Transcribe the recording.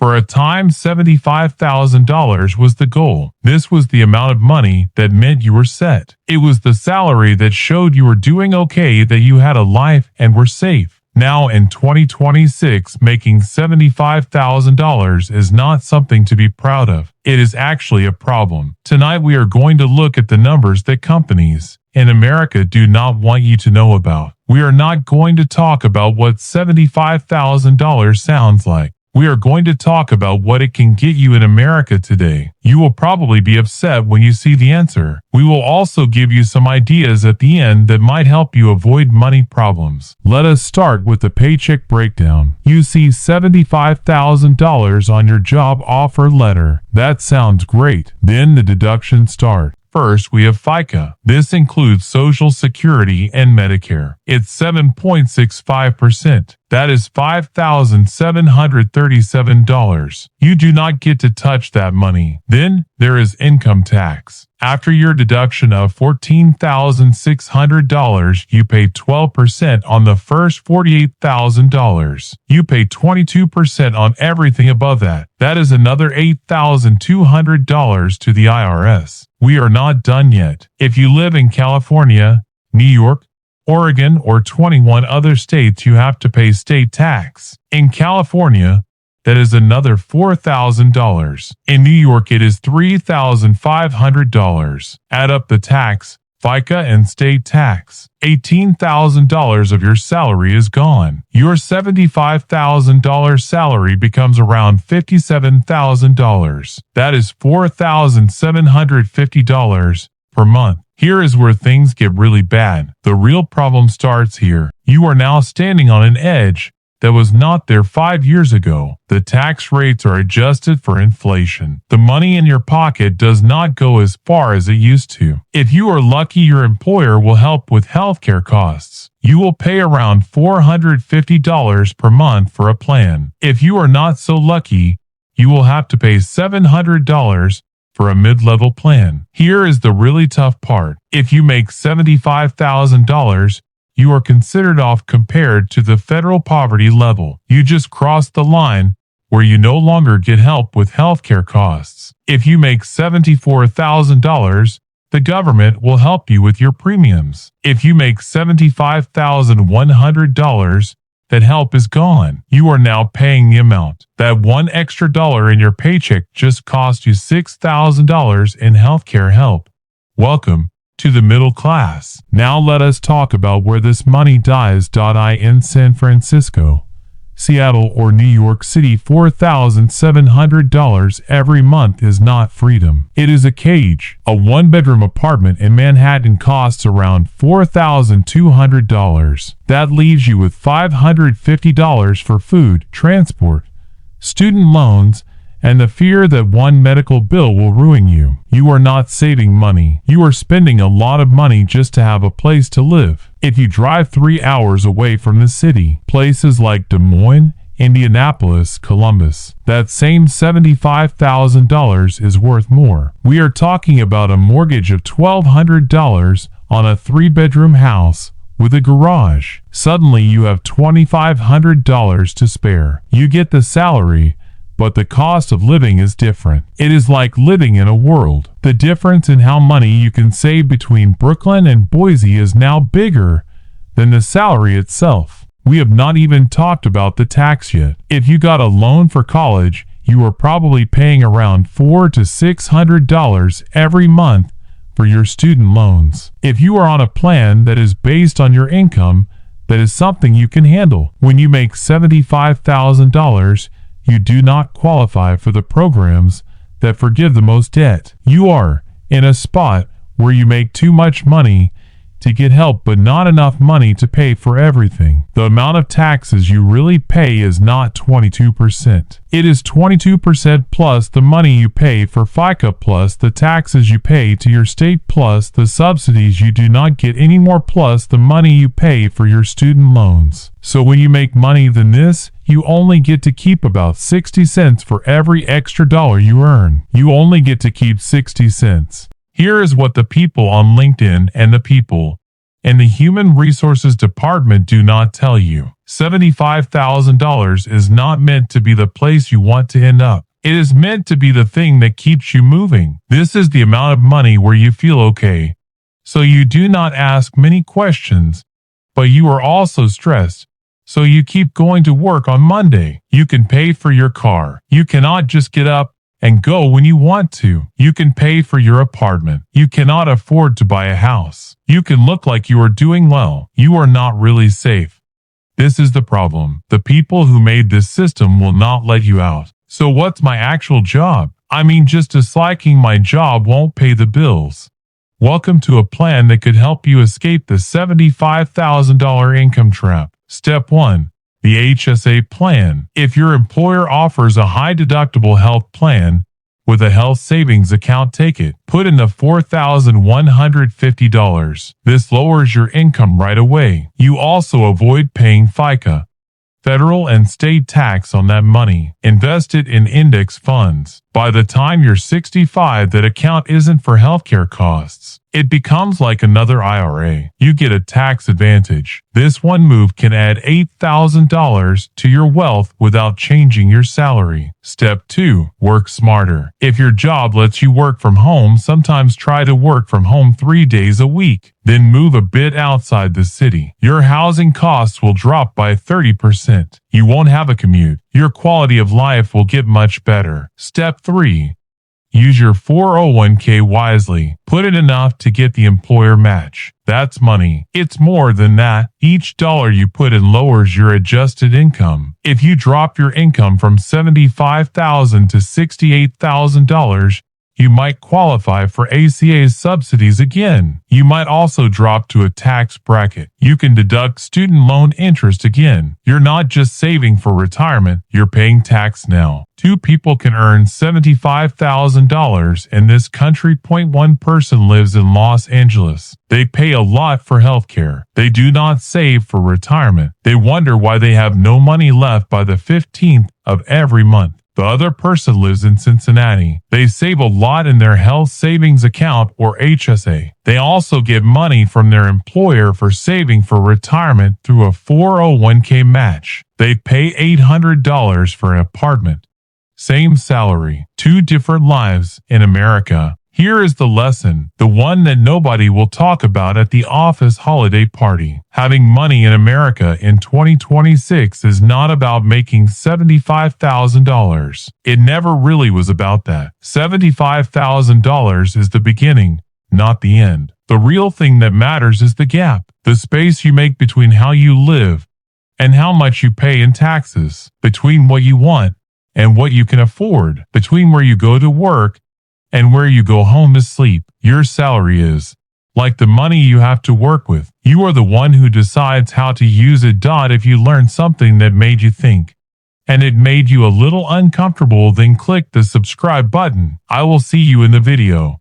For a time, $75,000 was the goal. This was the amount of money that meant you were set. It was the salary that showed you were doing okay, that you had a life and were safe. Now in 2026, making $75,000 is not something to be proud of. It is actually a problem. Tonight we are going to look at the numbers that companies in America do not want you to know about. We are not going to talk about what $75,000 sounds like. We are going to talk about what it can get you in America today. You will probably be upset when you see the answer. We will also give you some ideas at the end that might help you avoid money problems. Let us start with the paycheck breakdown. You see $75,000 on your job offer letter. That sounds great. Then the deductions start. First, we have FICA. This includes Social Security and Medicare. It's 7.65%. That is $5,737. You do not get to touch that money. Then, there is income tax. After your deduction of $14,600, you pay 12% on the first $48,000. You pay 22% on everything above that. That is another $8,200 to the IRS. We are not done yet. If you live in California, New York, Oregon, or 21 other states, you have to pay state tax. In California, that is another $4,000. In New York, it is $3,500. Add up the tax, FICA, and state tax. $18,000 of your salary is gone. Your $75,000 salary becomes around $57,000. That is $4,750 per month. Here is where things get really bad. The real problem starts here. You are now standing on an edge that was not there 5 years ago. The tax rates are adjusted for inflation. The money in your pocket does not go as far as it used to. If you are lucky, your employer will help with healthcare costs. You will pay around $450 per month for a plan. If you are not so lucky, you will have to pay $700 for a mid-level plan. Here is the really tough part. If you make $75,000, you are considered off compared to the federal poverty level. You just crossed the line where you no longer get help with healthcare costs. If you make $74,000, the government will help you with your premiums. If you make $75,100, that help is gone. You are now paying the amount. That one extra dollar in your paycheck just cost you $6,000 in healthcare help. Welcome to the middle class. Now let us talk about where this money dies. In San Francisco, Seattle, or New York City, $4,700 every month is not freedom. It is a cage. A one-bedroom apartment in Manhattan costs around $4,200. That leaves you with $550 for food, transport, student loans, and the fear that one medical bill will ruin you. You are not saving money. You are spending a lot of money just to have a place to live. If you drive 3 hours away from the city, places like Des Moines, Indianapolis, Columbus, that same $75,000 is worth more. We are talking about a mortgage of $1,200 on a 3-bedroom house with a garage. Suddenly you have $2,500 to spare. You get the salary, but the cost of living is different. It is like living in a world. The difference in how money you can save between Brooklyn and Boise is now bigger than the salary itself. We have not even talked about the tax yet. If you got a loan for college, you are probably paying around $400 to $600 every month for your student loans. If you are on a plan that is based on your income, that is something you can handle. When you make $75,000, you do not qualify for the programs that forgive the most debt. You are in a spot where you make too much money to get help, but not enough money to pay for everything. The amount of taxes you really pay is not 22%. It is 22% plus the money you pay for FICA, plus the taxes you pay to your state, plus the subsidies you do not get anymore, plus the money you pay for your student loans. So when you make money than this, you only get to keep about 60 cents for every extra dollar you earn. You only get to keep 60 cents. Here is what the people on LinkedIn and the people and the Human Resources Department do not tell you. $75,000 is not meant to be the place you want to end up. It is meant to be the thing that keeps you moving. This is the amount of money where you feel okay. So you do not ask many questions, but you are also stressed. So you keep going to work on Monday. You can pay for your car. You cannot just get up and go when you want to. You can pay for your apartment. You cannot afford to buy a house. You can look like you are doing well. You are not really safe. This is the problem. The people who made this system will not let you out. So what's my actual job? I mean, just disliking my job won't pay the bills. Welcome to a plan that could help you escape the $75,000 income trap. Step 1. The HSA plan. If your employer offers a high-deductible health plan with a health savings account, take it. Put in the $4,150. This lowers your income right away. You also avoid paying FICA, federal and state tax on that money. Invest it in index funds. By the time you're 65, that account isn't for healthcare costs. It becomes like another IRA. You get a tax advantage. This one move can add $8,000 to your wealth without changing your salary. Step 2. Work smarter. If your job lets you work from home, sometimes try to work from home 3 days a week. Then move a bit outside the city. Your housing costs will drop by 30%. You won't have a commute. Your quality of life will get much better. Step 3. Use your 401k wisely. Put in enough to get the employer match. That's money. It's more than that. Each dollar you put in lowers your adjusted income. If you drop your income from $75,000 to $68,000, you might qualify for ACA's subsidies again. You might also drop to a tax bracket. You can deduct student loan interest again. You're not just saving for retirement, you're paying tax now. 2 people can earn $75,000 in this country. One person lives in Los Angeles. They pay a lot for healthcare. They do not save for retirement. They wonder why they have no money left by the 15th of every month. The other person lives in Cincinnati. They save a lot in their health savings account or HSA. They also get money from their employer for saving for retirement through a 401k match. They pay $800 for an apartment. Same salary. 2 different lives in America. Here is the lesson, the one that nobody will talk about at the office holiday party. Having money in America in 2026 is not about making $75,000. It never really was about that. $75,000 is the beginning, not the end. The real thing that matters is the gap, the space you make between how you live and how much you pay in taxes, between what you want and what you can afford, between where you go to work and where you go home to sleep. Your salary is like the money you have to work with. You are the one who decides how to use it. If you learned something that made you think and it made you a little uncomfortable, then click the subscribe button. I will see you in the video.